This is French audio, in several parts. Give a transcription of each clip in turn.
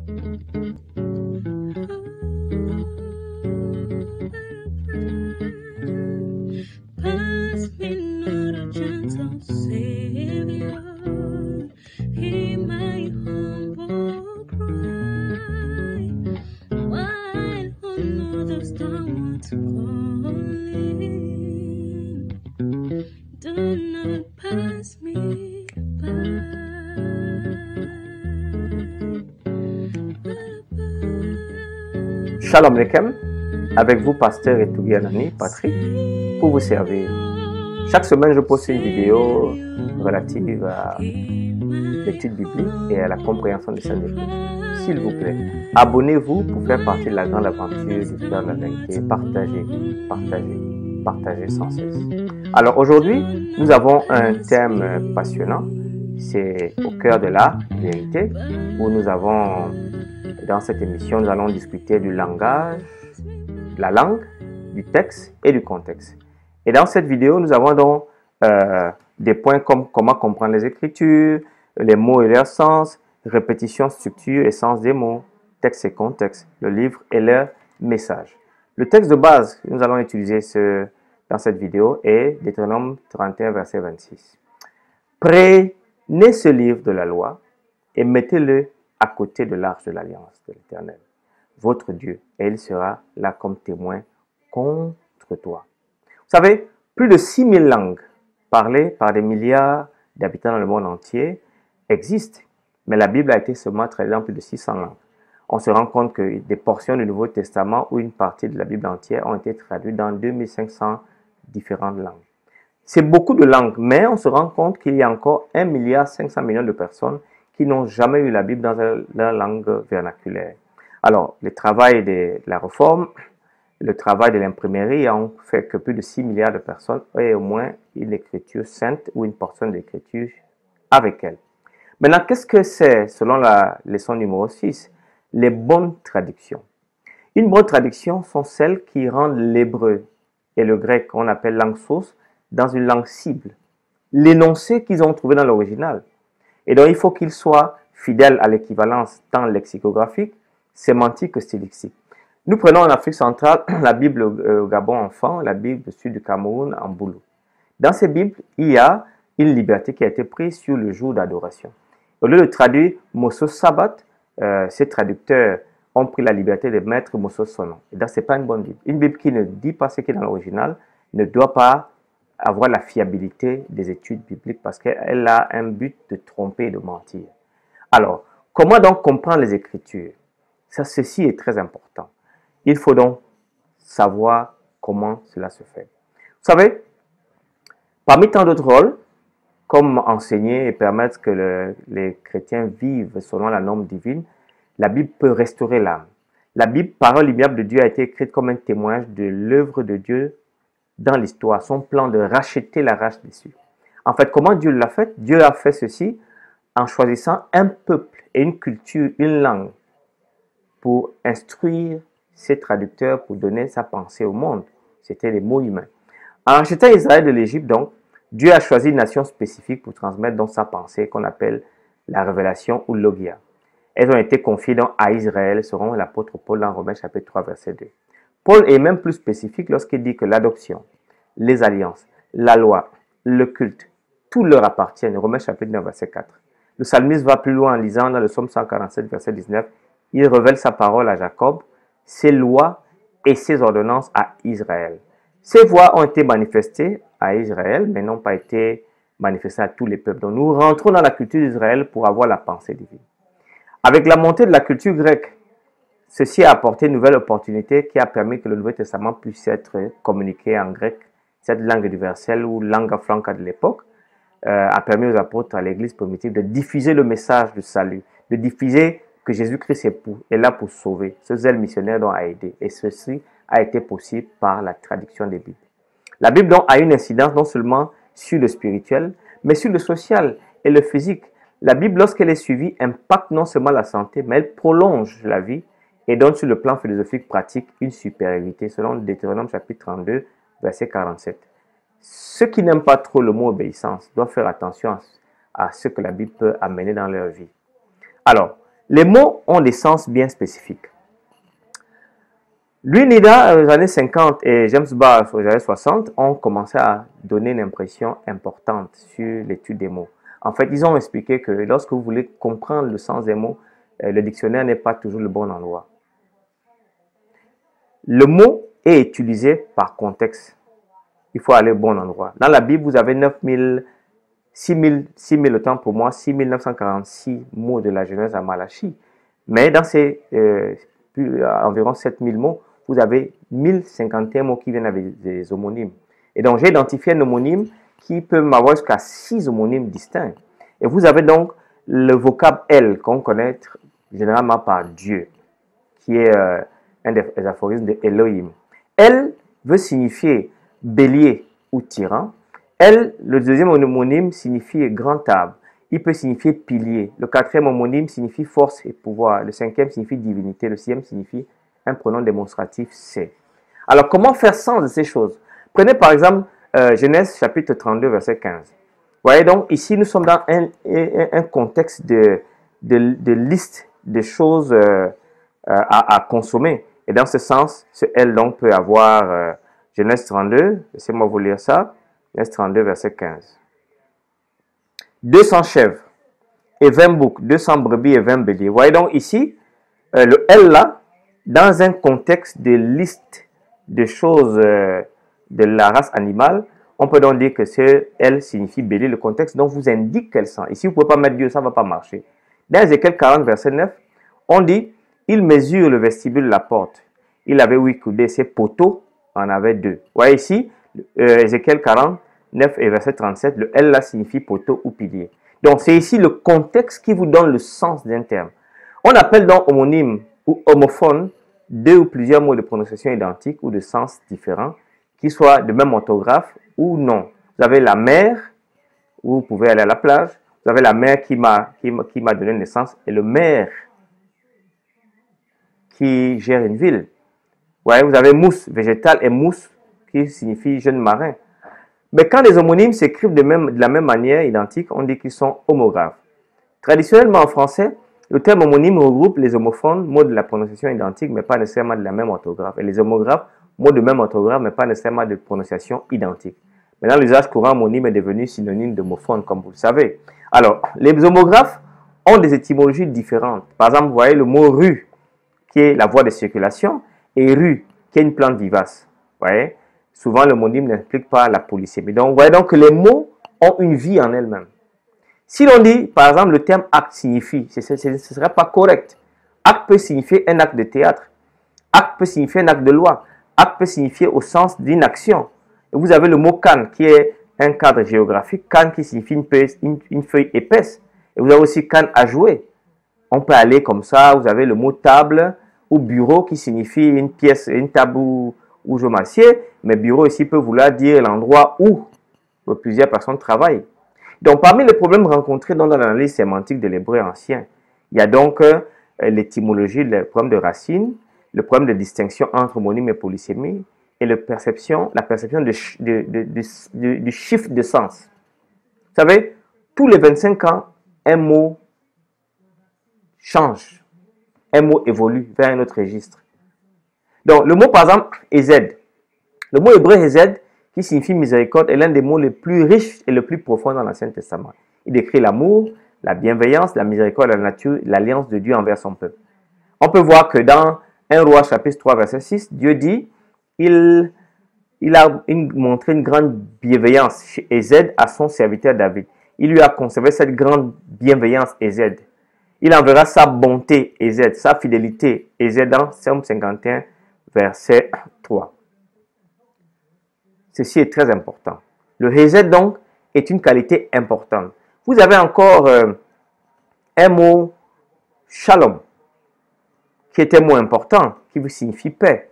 Pass me not a gentle Savior, hear my humble cry, while on others thou art calling. Do not pass me by. Shalom Aleichem, avec vous pasteur et Tougianani, Patrick, pour vous servir. Chaque semaine, je poste une vidéo relative à l'étude biblique et à la compréhension des Saintes Écritures. S'il vous plaît, abonnez-vous pour faire partie de la grande aventure du cœur de la vérité. Partagez, partagez, partagez sans cesse. Alors aujourd'hui, nous avons un thème passionnant. C'est au cœur de la vérité, où nous avons, dans cette émission, nous allons discuter du langage, de la langue, du texte et du contexte. Et dans cette vidéo, nous avons donc des points comme comment comprendre les Écritures, les mots et leur sens, répétition, structure et sens des mots, texte et contexte, le livre et leur message. Le texte de base que nous allons utiliser dans cette vidéo est Deutéronome 31, verset 26. Prenez ce livre de la loi et mettez-le à côté de l'arche de l'alliance de l'Éternel, votre Dieu, et il sera là comme témoin contre toi. Vous savez, plus de 6000 langues parlées par des milliards d'habitants dans le monde entier existent, mais la Bible a été seulement traduite dans plus de 600 langues. On se rend compte que des portions du Nouveau Testament ou une partie de la Bible entière ont été traduites dans 2500 différentes langues. C'est beaucoup de langues, mais on se rend compte qu'il y a encore 1,5 milliard de personnes qui n'ont jamais eu la Bible dans leur langue vernaculaire. Alors, le travail de la réforme, le travail de l'imprimerie ont fait que plus de 6 milliards de personnes aient au moins une écriture sainte ou une portion d'écriture avec elle. Maintenant, qu'est-ce que c'est, selon la leçon numéro 6? Les bonnes traductions. Une bonne traduction sont celles qui rendent l'hébreu et le grec, qu'on appelle langue source, dans une langue cible. L'énoncé qu'ils ont trouvé dans l'original. Et donc, il faut qu'il soit fidèle à l'équivalence tant lexicographique, sémantique que stylistique. Nous prenons en Afrique centrale la Bible au Gabon enfant, la Bible du sud du Cameroun en Boulou. Dans ces Bibles, il y a une liberté qui a été prise sur le jour d'adoration. Au lieu de traduire Mossos Sabbat, ces traducteurs ont pris la liberté de mettre Mossos son nom. Et donc, ce n'est pas une bonne Bible. Une Bible qui ne dit pas ce qui est dans l'original ne doit pas avoir la fiabilité des études bibliques parce qu'elle a un but de tromper et de mentir. Alors, comment donc comprendre les Écritures? Ceci est très important. Il faut donc savoir comment cela se fait. Vous savez, parmi tant d'autres rôles, comme enseigner et permettre que les chrétiens vivent selon la norme divine, la Bible peut restaurer l'âme. La Bible, parole immuable de Dieu, a été écrite comme un témoignage de l'œuvre de Dieu dans l'histoire, son plan de racheter la race déçue. En fait, comment Dieu l'a fait? Dieu a fait ceci en choisissant un peuple et une culture, une langue, pour instruire ses traducteurs, pour donner sa pensée au monde. C'était les mots humains. En rachetant Israël de l'Égypte, donc, Dieu a choisi une nation spécifique pour transmettre donc sa pensée, qu'on appelle la révélation ou logia. Elles ont été confiées donc à Israël, selon l'apôtre Paul dans Romains chapitre 3, verset 2. Paul est même plus spécifique lorsqu'il dit que l'adoption, les alliances, la loi, le culte, tout leur appartient. Romains chapitre 9, verset 4. Le psalmiste va plus loin en lisant dans le psaume 147, verset 19. Il révèle sa parole à Jacob, ses lois et ses ordonnances à Israël. Ces voix ont été manifestées à Israël, mais n'ont pas été manifestées à tous les peuples. Donc nous rentrons dans la culture d'Israël pour avoir la pensée divine. Avec la montée de la culture grecque, ceci a apporté une nouvelle opportunité qui a permis que le Nouveau Testament puisse être communiqué en grec. Cette langue universelle ou langue franca de l'époque a permis aux apôtres à l'Église primitive de diffuser le message du salut, de diffuser que Jésus-Christ est là pour sauver. Ce zèle missionnaire dont a aidé. Et ceci a été possible par la traduction des Bibles. La Bible donc a une incidence non seulement sur le spirituel, mais sur le social et le physique. La Bible, lorsqu'elle est suivie, impacte non seulement la santé, mais elle prolonge la vie et donne sur le plan philosophique pratique une supériorité, selon Deutéronome chapitre 32, verset 47. Ceux qui n'aiment pas trop le mot obéissance doivent faire attention à ce que la Bible peut amener dans leur vie. Alors, Les mots ont des sens bien spécifiques. Louis Nida, aux années 50 et James Barr, aux années 60, ont commencé à donner une impression importante sur l'étude des mots. En fait, ils ont expliqué que lorsque vous voulez comprendre le sens des mots, le dictionnaire n'est pas toujours le bon endroit. Le mot est utilisé par contexte. Il faut aller au bon endroit. Dans la Bible, vous avez 6 000 autant pour moi, 6 946 mots de la Genèse à Malachie. Mais dans ces environ 7 000 mots, vous avez 1051 mots qui viennent avec des homonymes. Et donc, j'ai identifié un homonyme qui peut m'avoir jusqu'à 6 homonymes distincts. Et vous avez donc le vocable El, qu'on connaît généralement par Dieu, qui est un des aphorismes de Elohim. El veut signifier bélier ou tyran. El, le deuxième homonyme, signifie grand arbre. Il peut signifier pilier. Le quatrième homonyme signifie force et pouvoir. Le cinquième signifie divinité. Le sixième signifie un pronom démonstratif c'est. Alors, comment faire sens de ces choses? Prenez par exemple Genèse chapitre 32, verset 15. Vous voyez donc, ici, nous sommes dans un contexte de liste de choses à consommer. Et dans ce sens, ce L donc peut avoir Genèse 32, laissez-moi vous lire ça, Genèse 32, verset 15. 200 chèvres et 20 boucs, 200 brebis et 20 béliers. Vous voyez donc ici, le L là, dans un contexte de liste de choses de la race animale, on peut donc dire que ce L signifie bélier. Le contexte donc vous indique quel sang. Ici, vous ne pouvez pas mettre Dieu, ça ne va pas marcher. Dans Ézéchiel 40, verset 9, on dit, il mesure le vestibule de la porte. Il avait 8 coudées, ses poteaux en avaient 2. Vous voyez ici, Ézéchiel 49 et verset 37, le L là signifie poteau ou pilier. Donc, c'est ici le contexte qui vous donne le sens d'un terme. On appelle donc homonyme ou homophone deux ou plusieurs mots de prononciation identiques ou de sens différents, qui soient de même orthographe ou non. Vous avez la mer, où vous pouvez aller à la plage. Vous avez la mer qui m'a donné naissance et le maire qui gère une ville. Ouais, vous avez mousse végétale et mousse qui signifie jeune marin. Mais quand les homonymes s'écrivent de la même manière, identique, on dit qu'ils sont homographes. Traditionnellement en français, le terme homonyme regroupe les homophones, mots de la prononciation identique, mais pas nécessairement de la même orthographe. Et les homographes, mots de même orthographe, mais pas nécessairement de prononciation identique. Maintenant, l'usage courant homonyme est devenu synonyme d'homophone, comme vous le savez. Alors, les homographes ont des étymologies différentes. Par exemple, vous voyez le mot rue, qui est la voie de circulation, et rue, qui est une plante vivace. Vous voyez, souvent l'homonyme n'implique pas la polysémie. Donc, vous voyez donc que les mots ont une vie en elles-mêmes. Si l'on dit, par exemple, le terme acte signifie, ce ne serait pas correct. Acte peut signifier un acte de théâtre. Acte peut signifier un acte de loi. Acte peut signifier au sens d'une action. Et vous avez le mot canne, qui est un cadre géographique. Canne qui signifie une feuille épaisse. Et vous avez aussi canne à jouer. On peut aller comme ça. Vous avez le mot table ou bureau qui signifie une pièce, une table où je m'assieds. Mais bureau ici peut vouloir dire l'endroit où plusieurs personnes travaillent. Donc, parmi les problèmes rencontrés dans l'analyse sémantique de l'hébreu ancien, il y a donc l'étymologie, le problème de racine, le problème de distinction entre homonyme et polysémie, et la perception du shift de sens. Vous savez, tous les 25 ans, un mot change, un mot évolue vers un autre registre. Donc, le mot, par exemple, Hesed. Le mot hébreu Hesed, qui signifie miséricorde, est l'un des mots les plus riches et les plus profonds dans l'Ancien Testament. Il décrit l'amour, la bienveillance, la miséricorde, la nature, l'alliance de Dieu envers son peuple. On peut voir que dans 1 Roi chapitre 3 verset 6, Dieu dit, il a montré une grande bienveillance chez Hesed à son serviteur David. Il lui a conservé cette grande bienveillance Hesed. Il enverra sa bonté Hesed, sa fidélité Hesed dans Psaume 51 verset 3. Ceci est très important. Le Hesed, donc, est une qualité importante. Vous avez encore un mot shalom, qui est un mot important, qui vous signifie paix,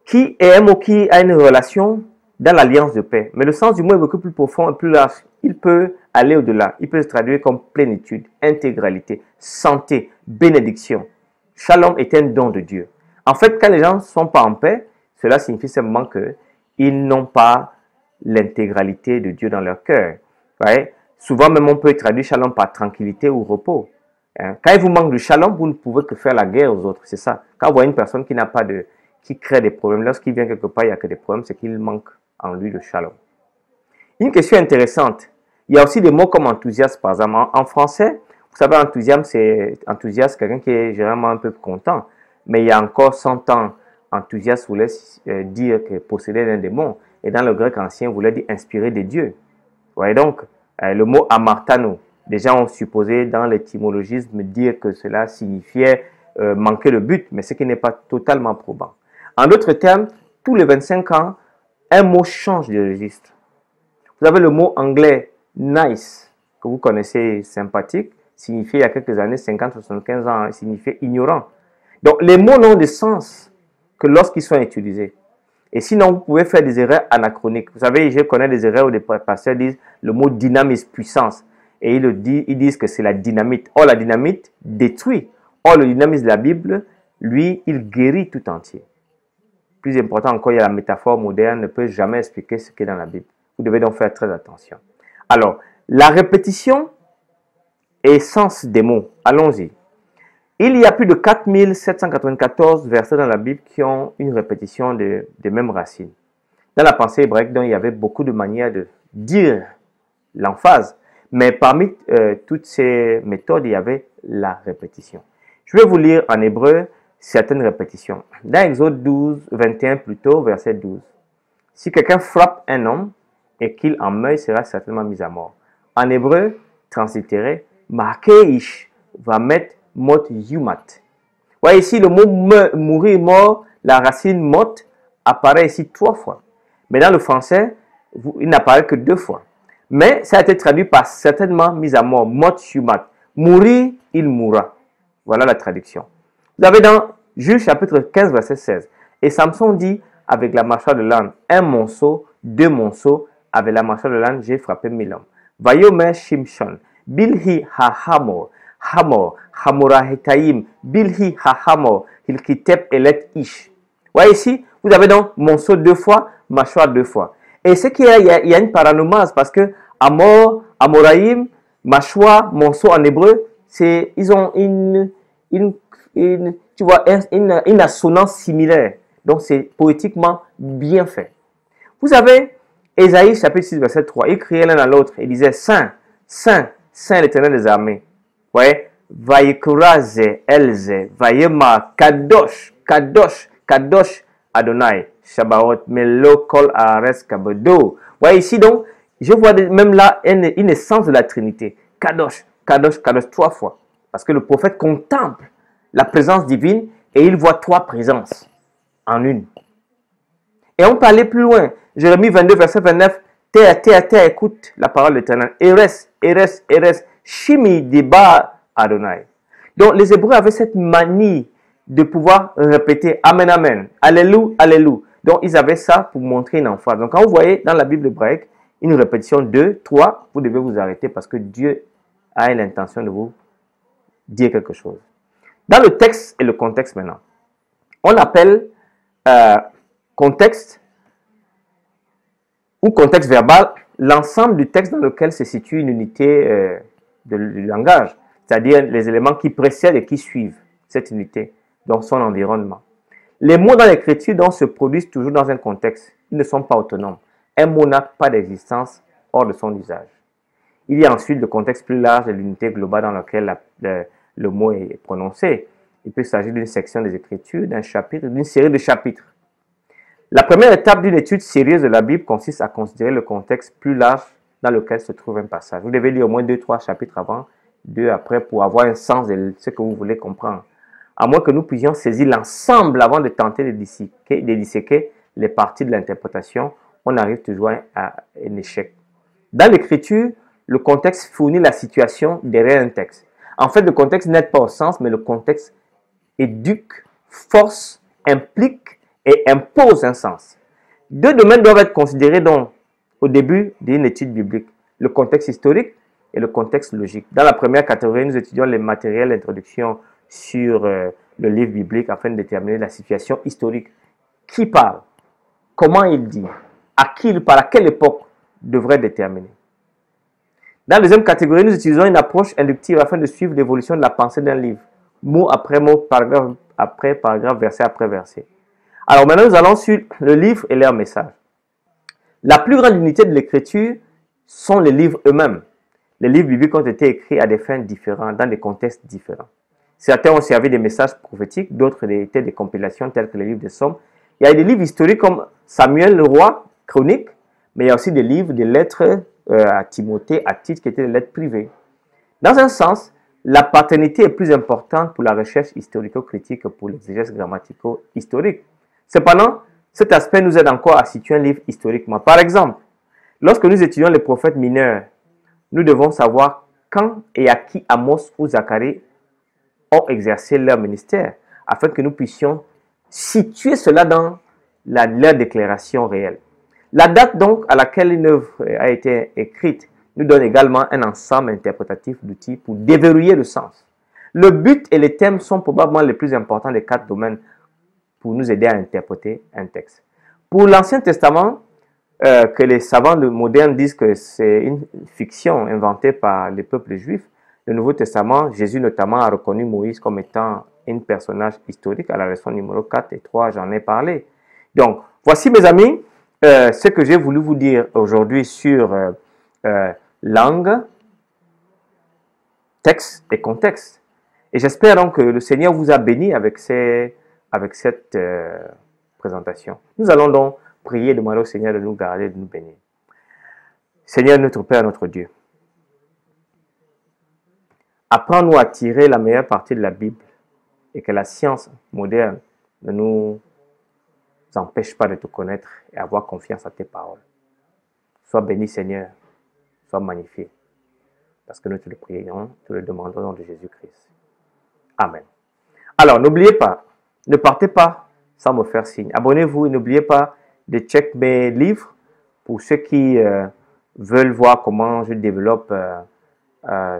qui est un mot qui a une relation dans l'alliance de paix. Mais le sens du mot est beaucoup plus profond et plus large. Il peut aller au-delà. Il peut se traduire comme plénitude, intégralité, santé, bénédiction. Shalom est un don de Dieu. En fait, quand les gens ne sont pas en paix, cela signifie simplement qu'ils n'ont pas l'intégralité de Dieu dans leur cœur. Ouais. Souvent même on peut traduire shalom par tranquillité ou repos. Hein. Quand il vous manque du shalom, vous ne pouvez que faire la guerre aux autres. C'est ça. Quand vous voyez une personne qui n'a pas de, qui crée des problèmes, lorsqu'il vient quelque part, il n'y a que des problèmes, c'est qu'il manque en lui le shalom. Une question intéressante. Il y a aussi des mots comme enthousiasme, par exemple. En français, vous savez, enthousiasme, c'est quelqu'un qui est généralement un peu content. Mais il y a encore 100 ans, enthousiasme voulait dire que posséder un démon. Et dans le grec ancien, voulait dire inspiré de Dieu. Vous voyez donc, le mot amartano. Les gens ont supposé dans l'étymologisme dire que cela signifiait manquer le but, mais ce qui n'est pas totalement probant. En d'autres termes, tous les 25 ans, un mot change de registre. Vous avez le mot anglais nice, que vous connaissez, sympathique, signifiait il y a quelques années, 50-75 ans, signifiait ignorant. Donc, les mots n'ont de sens que lorsqu'ils sont utilisés. Et sinon, vous pouvez faire des erreurs anachroniques. Vous savez, je connais des erreurs où des pasteurs disent le mot dynamisme, puissance. Et ils disent que c'est la dynamite. Or, la dynamite détruit. Or, le dynamisme de la Bible, lui, il guérit tout entier. Plus important encore, il y a la métaphore moderne, ne peut jamais expliquer ce qui est dans la Bible. Vous devez donc faire très attention. Alors, la répétition est sens des mots. Allons-y. Il y a plus de 4794 versets dans la Bible qui ont une répétition des mêmes racines. Dans la pensée hébraïque, donc, il y avait beaucoup de manières de dire l'emphase. Mais parmi toutes ces méthodes, il y avait la répétition. Je vais vous lire en hébreu certaines répétitions. Dans Exode 12, 21 plutôt, verset 12. Si quelqu'un frappe un homme et qu'il en meurt, il sera certainement mis à mort. En hébreu, translittéré, Makeish va mettre mot yumat. Voyez ici le mot mourir, mort, la racine mot apparaît ici 3 fois. Mais dans le français, il n'apparaît que 2 fois. Mais ça a été traduit par certainement mis à mort, mot yumat. Mourir, il mourra. Voilà la traduction. Vous avez dans Juge chapitre 15, verset 16. Et Samson dit avec la mâchoire de l'âne, 1 monceau, 2 monceaux, avec la mâchoire de l'âne, j'ai frappé 1000 hommes. Vayomer Shimshon, Bilhi ha-hamor, Hamor, Hamorahetaim, Bilhi ha-hamor, Hilkitep elet ish. Vous voyez ici, vous avez donc monceau 2 fois, mâchoire 2 fois. Et ce qu'il y a, il y a une paranomase parce que Amor, Amoraim, mâchoire, monceau en hébreu, ils ont tu vois, une assonance similaire. Donc, c'est poétiquement bien fait. Vous avez Ésaïe chapitre 6, verset 3. Ils criaient l'un à l'autre et disaient Saint, Saint, Saint l'Éternel des armées. Vous voyez, Vayekuraze, Elze, Vayema, Kadosh, Kadosh, Kadosh, Adonai, Shabaot, Melo, Kol, Ares, Kabodo. Vous voyez ici donc, je vois même là une essence de la Trinité. Kadosh, Kadosh, Kadosh, 3 fois. Parce que le prophète contemple la présence divine et il voit 3 présences en une. Et on peut aller plus loin. Jérémie 22, verset 29. Terre, écoute la parole de l'Éternel. Eres, Shimi Deba Adonai. Donc les Hébreux avaient cette manie de pouvoir répéter Amen, Amen, Alléluia, Alléluia. Donc ils avaient ça pour montrer une emphase. Donc quand vous voyez dans la Bible hébraïque une répétition 2, 3, vous devez vous arrêter parce que Dieu a l'intention de vous dire quelque chose. Dans le texte et le contexte maintenant, on appelle contexte ou contexte verbal l'ensemble du texte dans lequel se situe une unité du langage, c'est-à-dire les éléments qui précèdent et qui suivent cette unité, donc son environnement. Les mots dans l'écriture donc se produisent toujours dans un contexte, ils ne sont pas autonomes. Un mot n'a pas d'existence hors de son usage. Il y a ensuite le contexte plus large de l'unité globale dans laquelle le mot est prononcé. Il peut s'agir d'une section des Écritures, d'un chapitre, d'une série de chapitres. La première étape d'une étude sérieuse de la Bible consiste à considérer le contexte plus large dans lequel se trouve un passage. Vous devez lire au moins 2-3 chapitres avant, 2 après, pour avoir un sens de ce que vous voulez comprendre. À moins que nous puissions saisir l'ensemble avant de tenter de disséquer les parties de l'interprétation, on arrive toujours à un échec. Dans l'Écriture, le contexte fournit la situation derrière un texte. En fait, le contexte n'aide pas au sens, mais le contexte éduque, force, implique et impose un sens. 2 domaines doivent être considérés donc au début d'une étude biblique. Le contexte historique et le contexte logique. Dans la première catégorie, nous étudions les matériels d'introduction sur le livre biblique afin de déterminer la situation historique. Qui parle? Comment il dit? À qui il parle? À quelle époque devrait déterminer? Dans la deuxième catégorie, nous utilisons une approche inductive afin de suivre l'évolution de la pensée d'un livre, mot après mot, paragraphe après paragraphe, verset après verset. Alors maintenant, nous allons sur le livre et leur message. La plus grande unité de l'écriture sont les livres eux-mêmes. Les livres bibliques ont été écrits à des fins différentes, dans des contextes différents. Certains ont servi des messages prophétiques, d'autres étaient des compilations telles que les livres des Psaumes. Il y a des livres historiques comme Samuel le roi, Chronique, mais il y a aussi des livres, des lettres à Timothée, à Tite, qui étaient des lettres privées. Dans un sens, la paternité est plus importante pour la recherche historico-critique que pour l'exégèse grammatico-historique. Cependant, cet aspect nous aide encore à situer un livre historiquement. Par exemple, lorsque nous étudions les prophètes mineurs, nous devons savoir quand et à qui Amos ou Zacharie ont exercé leur ministère, afin que nous puissions situer cela dans leur déclaration réelle. La date donc à laquelle une œuvre a été écrite nous donne également un ensemble interprétatif d'outils pour déverrouiller le sens. Le but et les thèmes sont probablement les plus importants des 4 domaines pour nous aider à interpréter un texte. Pour l'Ancien Testament, que les savants modernes disent que c'est une fiction inventée par les peuples juifs, le Nouveau Testament, Jésus notamment a reconnu Moïse comme étant un personnage historique. À la leçon numéro 4 et 3, j'en ai parlé. Donc, voici mes amis, ce que j'ai voulu vous dire aujourd'hui sur langue, texte et contexte. Et j'espère donc que le Seigneur vous a béni avec cette présentation. Nous allons donc prier et demander au Seigneur de nous garder, de nous bénir. Seigneur, notre Père, notre Dieu, apprends-nous à tirer la meilleure partie de la Bible et que la science moderne ne nous empêche pas de te connaître et avoir confiance à tes paroles. Sois béni, Seigneur, sois magnifié, parce que nous te le prions, te le demandons au nom de Jésus-Christ. Amen. Alors, n'oubliez pas, ne partez pas sans me faire signe. Abonnez-vous et n'oubliez pas de checker mes livres pour ceux qui veulent voir comment je développe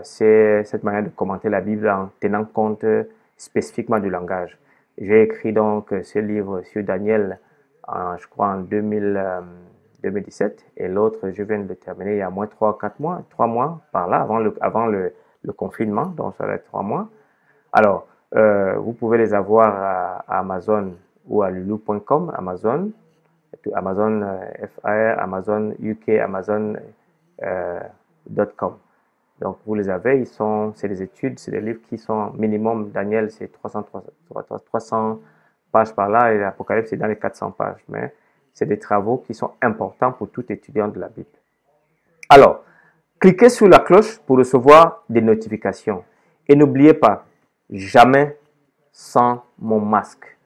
cette manière de commenter la Bible en tenant compte spécifiquement du langage. J'ai écrit donc ce livre sur Daniel, je crois en 2017, et l'autre, je viens de le terminer il y a moins 3 mois par là, avant le confinement, donc ça va être 3 mois. Alors, vous pouvez les avoir à Amazon ou à lulu.com, Amazon FR, Amazon UK, Amazon.com. Donc, vous les avez, c'est des études, c'est des livres qui sont minimum, Daniel, c'est 300 pages par là, et l'Apocalypse, c'est dans les 400 pages. Mais c'est des travaux qui sont importants pour tout étudiant de la Bible. Alors, cliquez sur la cloche pour recevoir des notifications. Et n'oubliez pas, jamais sans mon masque.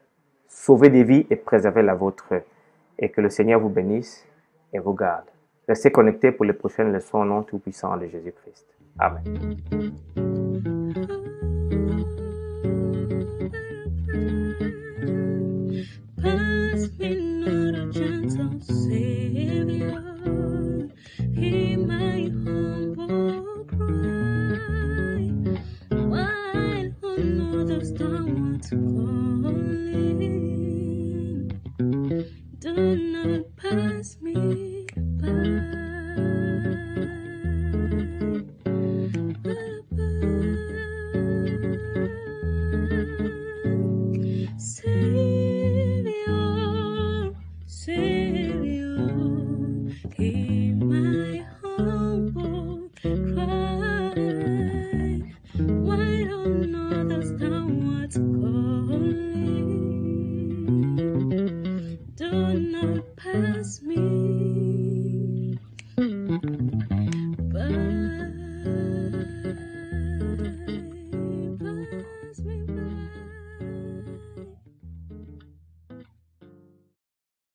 Sauvez des vies et préservez la vôtre. Et que le Seigneur vous bénisse et vous garde. Restez connectés pour les prochaines leçons au nom tout-puissant de Jésus-Christ. Amen.